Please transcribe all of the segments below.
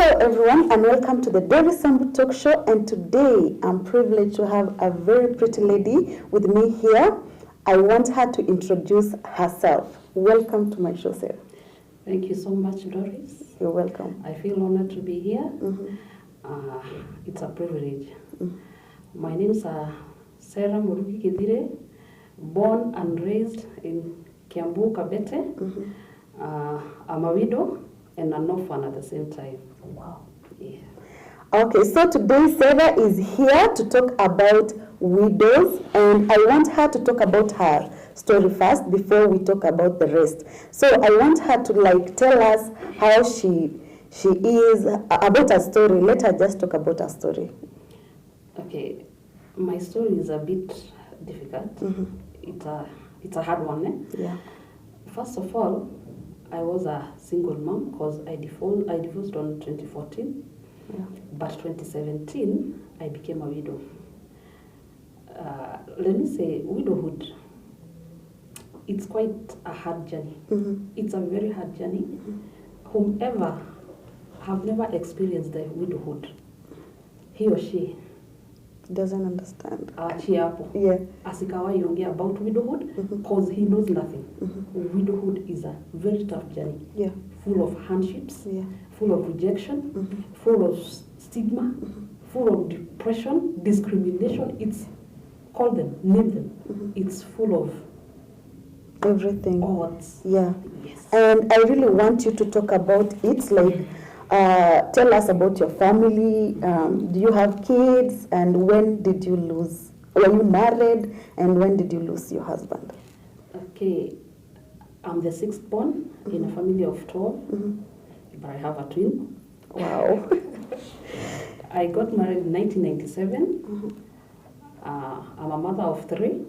Hello everyone and welcome to the Dory Sambu Talk Show, and today I'm privileged to have a very pretty lady with me here. I want her to introduce herself. Welcome to my show, Sarah. Thank you so much, Doris. You're welcome. I feel honored to be here. It's a privilege. My name is Sarah Murugi Kidire, born and raised in Kiambu, Kabete. I'm a widow and an orphan at the same time. Wow. Yeah. Okay, so today Sarah is here to talk about widows, and I want her to talk about her story first before we talk about the rest. So I want her to tell us how she is, about her story. Let her just talk about her story. Okay, my story is a bit difficult. It's a hard one. Yeah. First of all, I was a single mom because I divorced on 2014. Yeah. But 2017, I became a widow. Let me say, widowhood, it's quite a hard journey. It's a very hard journey. Whomever have never experienced the widowhood, he or she Doesn't understand. Yeah. Asikawa yongea about widowhood because he knows nothing. Widowhood is a very tough journey. Yeah. Full of hardships, Yeah. full of rejection, full of stigma, full of depression, discrimination. It's call them, name them. It's full of Everything. odds. Yeah. Yes. And I really want you to talk about it. Tell us about your family. Do you have kids? And when did you lose? Were you married? And when did you lose your husband? Okay. I'm the sixth born in a family of 12, but I have a twin. Wow. I got married in 1997. I'm a mother of 3,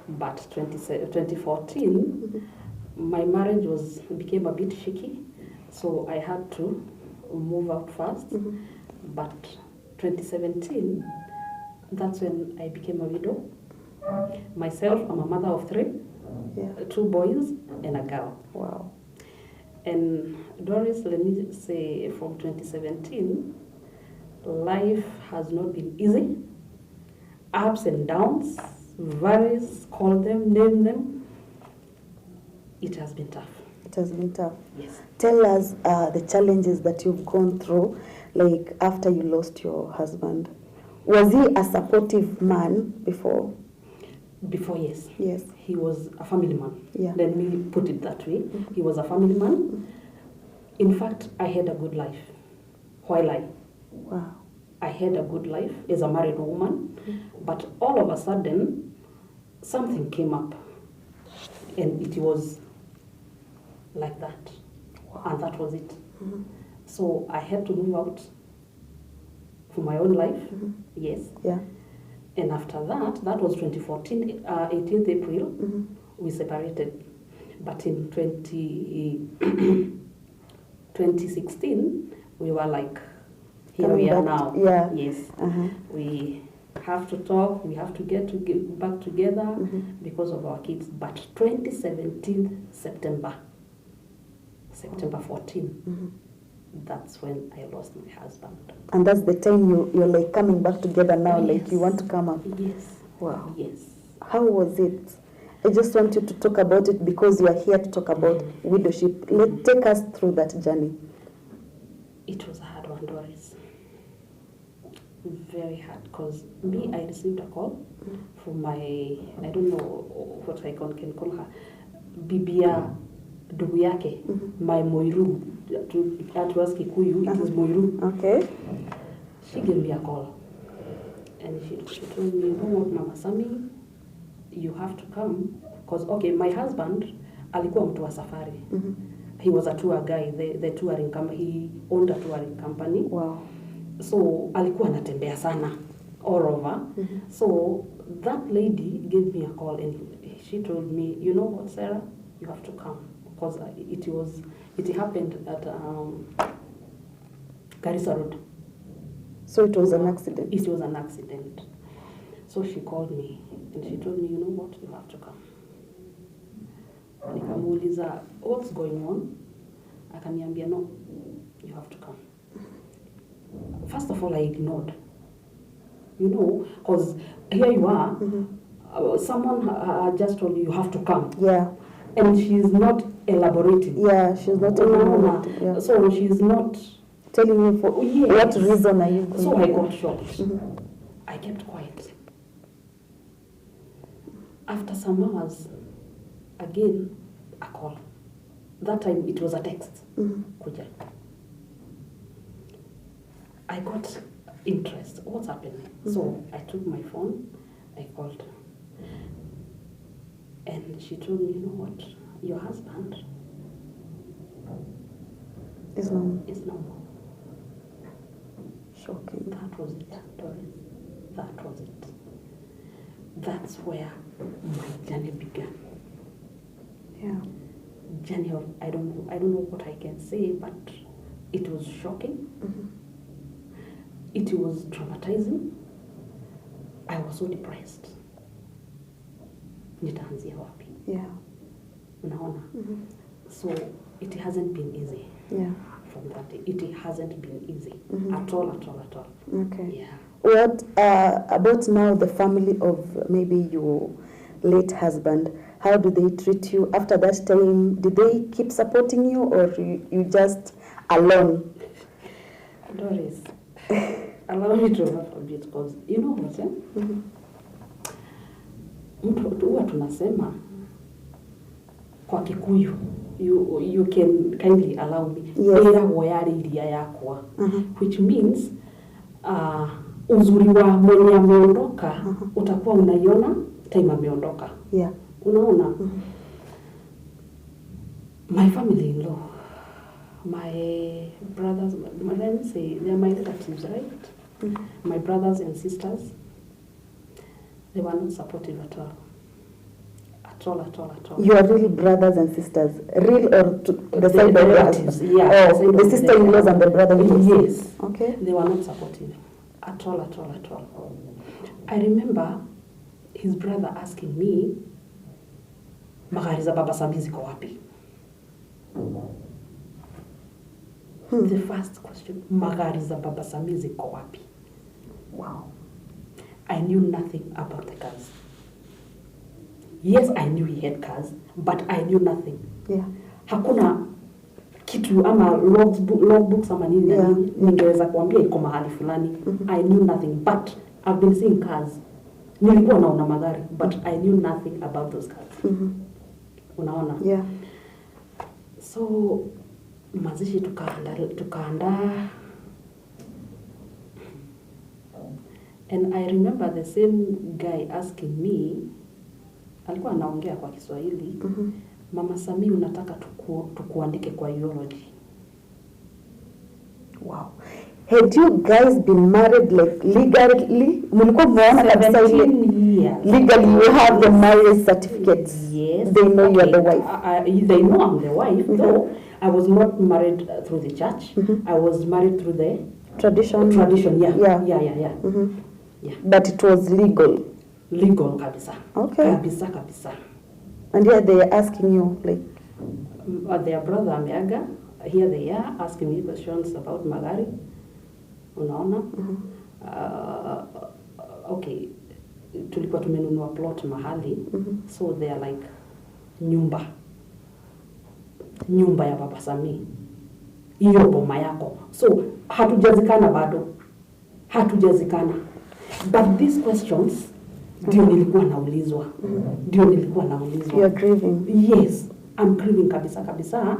but 2014, my marriage became a bit shaky, so I had to move out fast. But 2017, that's when I became a widow. Myself, I'm a mother of 3. Yeah. 2 boys and a girl. Wow. And Doris, let me say, from 2017, life has not been easy. Ups and downs, varies, call them, name them. It has been tough. It has been tough. Yes. Tell us the challenges that you've gone through, after you lost your husband. Was he a supportive man before? Before, yes. Yes. He was a family man. Yeah. Let me put it that way. He was a family man. In fact, I had a good life. Wow. I had a good life as a married woman, but all of a sudden, something came up, and it was like that, and that was it. So I had to move out for my own life, yes. Yeah. And after that was 2014, 18th April, we separated. But in 2016, we were like, here we are now. Yeah. Yes. We have to talk, we have to get back together because of our kids. But 2017, September 14, that's when I lost my husband. And that's the time you're coming back together now, Yes. you want to come up. Yes. Wow. Yes. How was it? I just want you to talk about it because you are here to talk about widowship. Take us through that journey. It was a hard one, Doris. Very hard, because I received a call from my, I don't know what I can call her, Bibia Dubuyake, my Moiru, to ask Kikuyu, it is Moiru. Okay. She gave me a call, and she told me, you know what, Mama Sami, you have to come, because, okay, my husband, alikuwa mtu wa safari. He was a tour guy, the touring company, he owned a touring company. Wow. So alikuwa anatembea sana all over. So that lady gave me a call and she told me, you know what, Sarah, you have to come, because it happened at Garissa Road. So it was an accident? It was an accident. So she called me and she told me, you know what, you have to come. Nikamuuliza, what's going on? Akaniambia, no, you have to come. first of all, I ignored. You know, because here you are, someone just told you have to come. Yeah. And she's not elaborating. Yeah, she's not elaborating. Yeah. So she's not telling you for what reason are you going. So I got shocked. I kept quiet. After some hours, again, a call. That time it was a text. Kuja. I got interest. What's happening? So I took my phone, I called her. And she told me, you know what, your husband is no more. Shocking. That was it, Doris. That was it. That's where my journey began. Yeah. Journey of, I don't know what I can say, but it was shocking. It was traumatizing. I was so depressed. Nitaanzia wapi? Yeah. Unaona? So it hasn't been easy. Yeah. From that day. It hasn't been easy. At all. Okay. Yeah. What about now the family of maybe your late husband? How do they treat you after that time? Did they keep supporting you or you just alone? Doris, allow me to laugh a bit because you know what? Mtu huwa tunasema kwa Kikuyu, you can kindly allow me. Era woyari iria yakwa, which means uzuri wa mwenye ameondoka utakuwa unaiona time ameondoka. Yeah. Unaona? My family-in-law, my brothers, let me say, they're my relatives, right? My brothers and sisters, they were not supportive at all. At all. You are really brothers and sisters? Real or the side of relatives? Yeah. Oh, the sister-in-laws and the brother-in-laws? Yes. Okay. They were not supportive. At all. I remember his brother asking me, magari za baba Sami ziko wapi? The first question, magari za baba Sami ziko wapi? Wow. I knew nothing about the cars. Yes, I knew he had cars, but I knew nothing. Yeah. Hakuna kitu ama logbooks ama nini ningeweza kuambia iko mahali fulani. I knew nothing, but I've been seeing cars. Nilikuwa naona magari, but I knew nothing about those cars. Unaona? Yeah. So mazishi tukaanda. And I remember the same guy asking me, alikuwa anaongea kwa Kiswahili, Mama Sami unataka tukuandike kwa urology. Wow. Had you guys been married like legally? Mulikuwa mwana kabisa ile. Legally you have the marriage certificates. Yes. They know you are the wife. They know I'm the wife, though I was not married through the church. I was married through the tradition. Yeah. Yeah. But it was legal. Legal kabisa. Okay. Kabisa. And here they are asking you like their brother ameaga. Here they are asking me questions about magari. Unaona? Okay. Tulikuwa tumenunua plot mahali. So they are like nyumba ya baba Sami. Hiyo boma yako. So hatujazikana bado. But these questions ndio nilikuwa naulizwa. You are grieving. Yes, I'm grieving kabisa.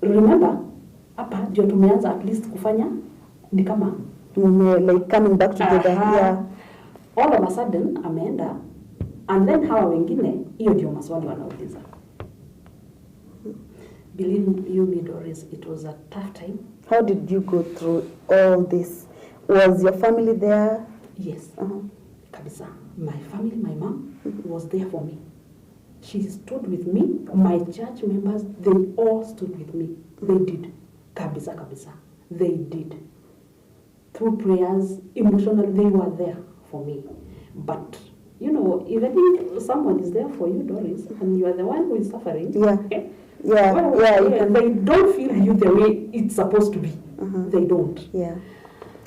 Remember, hapa ndio tumeanza at least kufanya ni kama like coming back together. Yeah. All of a sudden ameenda and then hawa wengine hiyo ndio maswali wanauliza. Believe you me, Doris, it was a tough time. How did you go through all this? Was your family there? Yes. Kabisa. My family, my mom was there for me. She stood with me. My church members, they all stood with me. They did. Kabisa. They did. Through prayers, emotionally, they were there for me. But, you know, even if someone is there for you, Doris, and you are the one who is suffering, okay? Yeah. They don't feel you the way it's supposed to be. They don't. Yeah.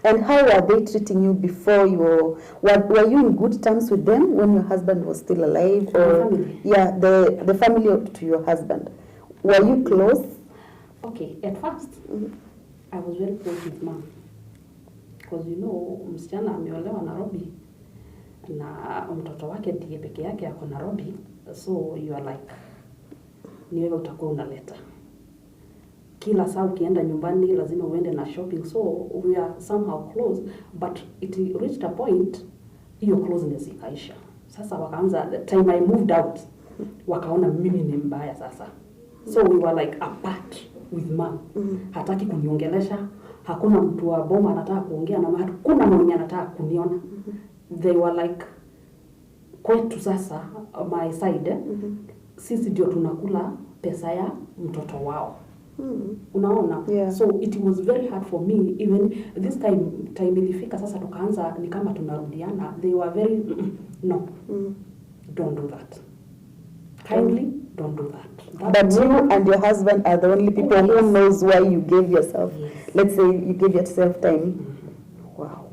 And how were they treating you before were you in good terms with them when your husband was still alive? Or family. Yeah, the family to your husband. Were you close? Okay, at first, I was very close with mom. Because msichana ameolewa Nairobi na mtoto wake ndiye peke yake ako Nairobi, so you are like, ni wewe utakuwa unaleta. Kila saa ukienda nyumbani lazima uende na shopping, so we are somehow close, but it reached a point hiyo closeness ikaisha. Sasa wakaanza, the time I moved out, wakaona mimi ni mbaya sasa. So we were like apart with mom. Hataki kuniongelesha, hakuna mtu wa boma anataka kuongea na mama, hakuna mwenye anataka kuniona. They were like, kwetu sasa, my side, sisi ndio tunakula pesa ya mtoto wao. Unaona? Yeah. So it was very hard for me, even this time ilifika sasa tukaanza ni kama tunarudiana. They were very, no, don't do that. Kindly, don't do that. But you and your husband are the only people who knows why you gave yourself, let's say you gave yourself time. Wow.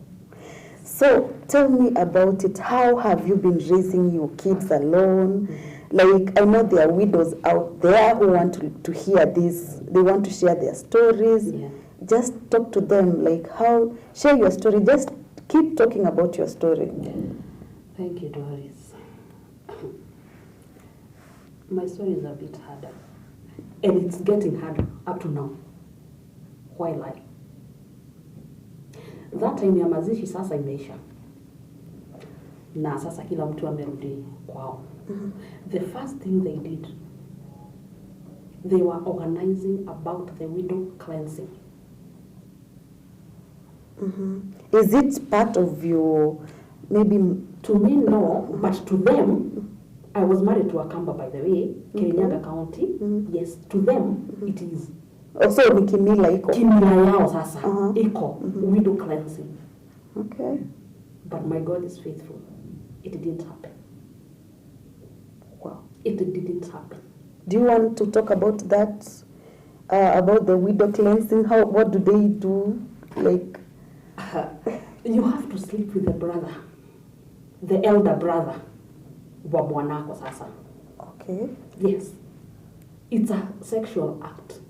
So tell me about it. How have you been raising your kids alone? Like, I know there are widows out there who want to hear this. They want to share their stories. Yeah. Just talk to them. Like, share your story. Just keep talking about your story. Thank you, Doris. My story is a bit harder. And it's getting harder up to now. Why lie? That time ya mazishi sasa imeisha. Na sasa kila mtu amerudi kwao. The first thing they did, they were organizing about the widow cleansing. Is it part of your, maybe? To me, no, but to them, I was married to a Kamba, by the way, Kirinyaga County. Yes, to them, it is. Also, ni kimila iko. Kimila yao sasa, iko, widow cleansing. Okay. But my God is faithful. It didn't happen. Wow. It didn't happen. Do you want to talk about that? About the widow cleansing? What do they do? Like, you have to sleep with the brother, the elder brother, wa bwanako sasa. Okay. Yes. It's a sexual act.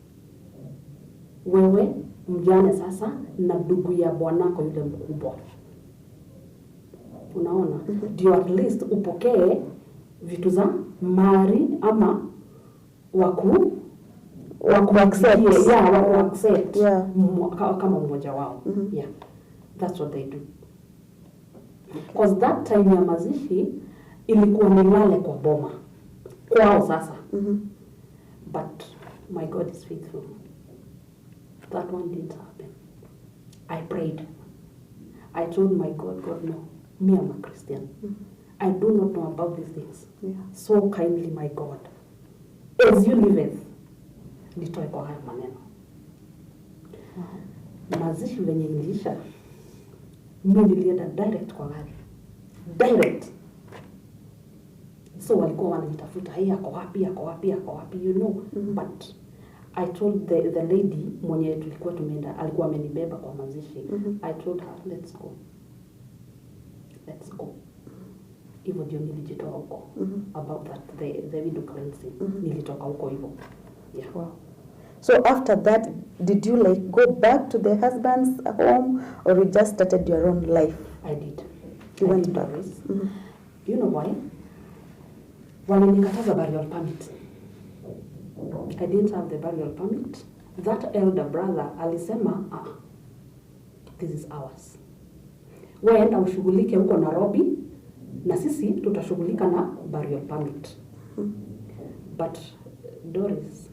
Wewe mjane sasa na ndugu ya bwanako yule mkubwa. Unaona? Ndio at least upokee vitu za mari ama waku accept. Accept. Yeah. Kama mmoja wao. Yeah. That's what they do. Because that time ya mazishi ilikuwa nilale kwa boma. Kwao sasa. But my God is faithful. That one didn't happen. I prayed. I told my God, no, me I'm a Christian. I do not know about these things. Yeah. So kindly, my God, as you liveth, nitoe kwa haya maneno. Mazishi venye iliisha, mimi nilienda direct kwa gari. Direct. So walikuwa wananitafuta, hii ako wapi, you know. But I told the lady mwenye tulikuwa tumeenda, alikuwa amenibeba kwa mazishi. I told her, let's go. Hivyo ndio nilijitoa huko. About that, the widow cleansing. Nilitoka huko hivyo. Yeah. Wow. So after that, did you like go back to the husband's home, or you just started your own life? I did. You went back. You know why? Walinikataza burial permit. I didn't have the burial permit. That elder brother alisema, this is ours. Waenda ushughulike huko Nairobi, na sisi tutashughulika na burial permit. But Doris,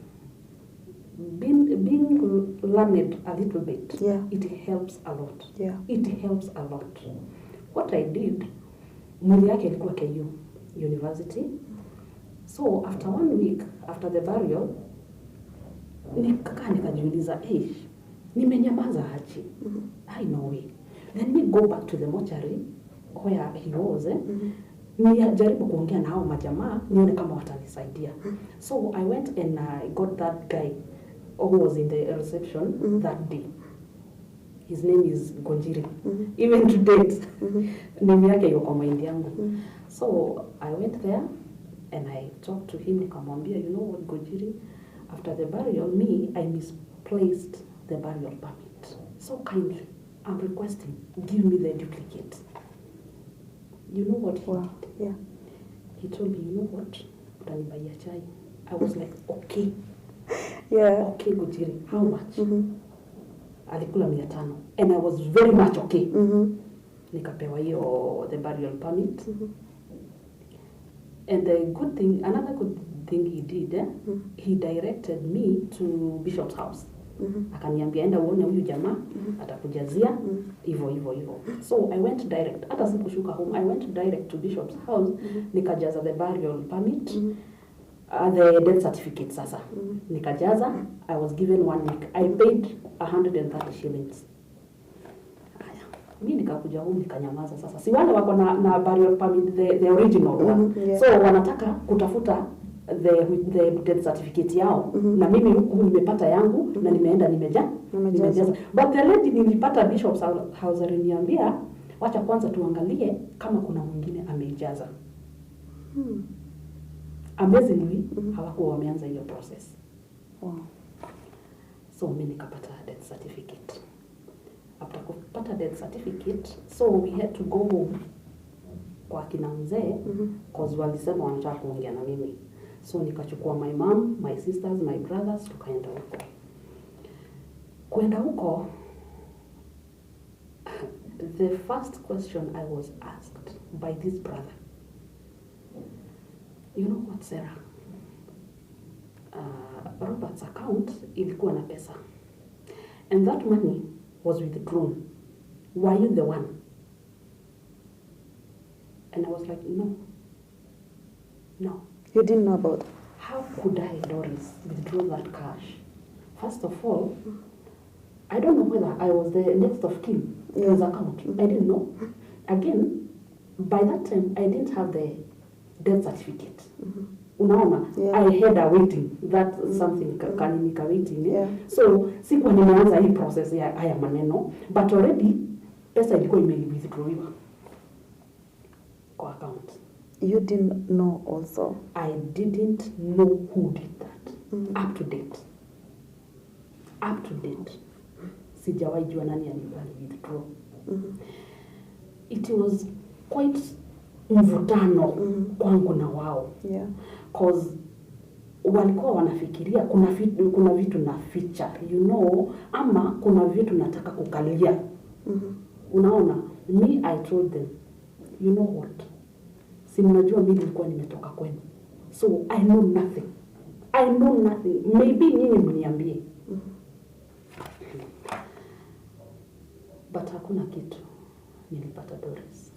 being learned a little bit, it helps a lot. Yeah. It helps a lot. What I did, mwili yake ilikuwa KU University. So after 1 week, after the burial, nikajiuliza, nimenyamaza aje? I know way. Then we go back to the mortuary where he was. Nijaribu kuongea na hao majamaa nione kama watanisaidia. So I went and I got that guy who was in the reception that day. his name is Gonjiri. Even to date, name yake iko kwa mind yangu. So I went there and I talked to him, nikamwambia, you know what, Gonjiri, after the burial, I misplaced the burial permit. So kindly, I'm requesting, give me the duplicate. You know what he did? Yeah. He told me, you know what, utanibaiya chai. I was like, okay. Yeah. Okay, Gonjiri, how much? Alikula 500. And I was very much okay. Nikapewa hiyo the burial permit. And the good thing, another good thing he did, he directed me to Bishop's house. Akaniambia enda uone huyu jamaa, atakujazia, hivyo. So I went direct, hata sikushuka home, I went direct to Bishop's house, nikajaza the burial permit, the death certificate sasa. Nikajaza, I was given 1 week. I paid 130 shillings. Mimi nikakuja home nikanyamaza sasa. Si wale wako na burial permit, the original one. So wanataka kutafuta the death certificate yao. Na mimi huku nimepata yangu na nimeenda nimejaza. But the lady nilipata Bishop's house aliniambia, wacha kwanza tuangalie kama kuna mwingine ameijaza. Amazingly, hawakuwa wameanza hiyo process. Wow. So mimi nikapata death certificate. After kupata death certificate, so we had to go home kwa kina mzee, cause walisema wanataka kuongea na mimi. So nikachukua my mom, my sisters, my brothers, tukaenda huko. Kwenda huko, the first question I was asked by this brother, you know what, Sarah? Robert's account ilikuwa na pesa. And that money was withdrawn. Were you the one? And I was like, no. You didn't know about it? How could I, Doris, withdraw that cash? First of all, I don't know whether I was the next of kin to his account. I didn't know. Again, by that time, I didn't have the death certificate. Unaona, I had a waiting, that something kaninika waiting. So, sikuwa nimeanza hii process ya haya maneno, but already pesa ilikuwa withdrawiwa kwa account. You didn't know also? I didn't know who did that. Up to date. Sijawahi jua nani withdraw. It was quite mvutano kwangu na wao. Cause walikuwa wanafikiria kuna vitu na feature, you know, ama kuna vitu nataka kukalia. Unaona, me, I told them, you know what? Si mnajua mimi nilikuwa nimetoka kwenu. So I know nothing. Maybe nyinyi mniambie. But hakuna kitu nilipata, Doris.